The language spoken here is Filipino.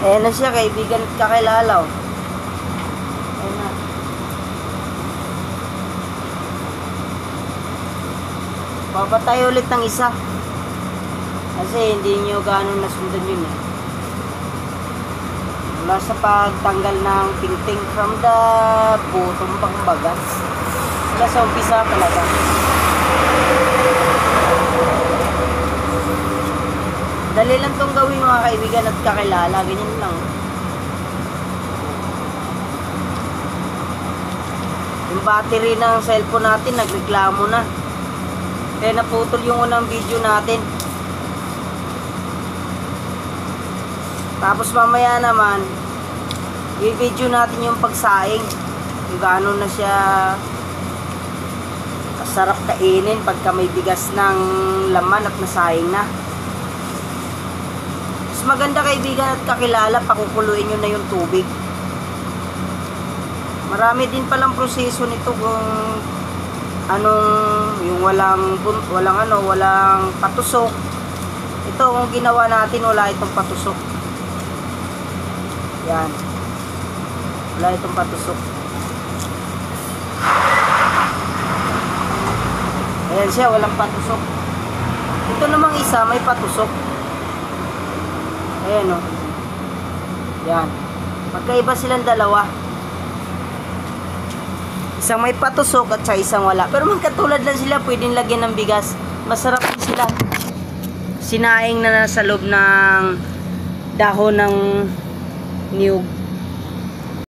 Ayan na siya, kaibigan at kakilala. Oh. Ayan na. Papatay ulit ng isa. Kasi hindi nyo gano'ng nasundan yun eh. Wala sa pagtanggal ng ting-ting from the bottom pang bagas. Wala sa umpisa talaga. Dali lang itong gawin mga kaibigan at kakilala. Ganyan lang. Yung battery ng cellphone natin nagreklamo na. Kaya naputol yung unang video natin. Tapos mamaya naman i-video natin yung pagsaing. Kung gaano na siya kasarap kainin pagka may bigas ng laman at nasaing na. Mas maganda kaibigan at kakilala, pakukuluin nyo na yung tubig. Marami din palang proseso nito kung anong yung walang patusok. Ito kung ginawa natin wala itong patusok. Yan. Wala itong patusok. Ayan siya, walang patusok. Ito namang isa may patusok. Ayan o. Yan. Magkaiba silang dalawa. Isang may patusok at sa isang wala. Pero magkatulad lang sila, pwedeng lagyan ng bigas. Masarap din sila. Sinaing na nasa loob ng dahon ng niyog.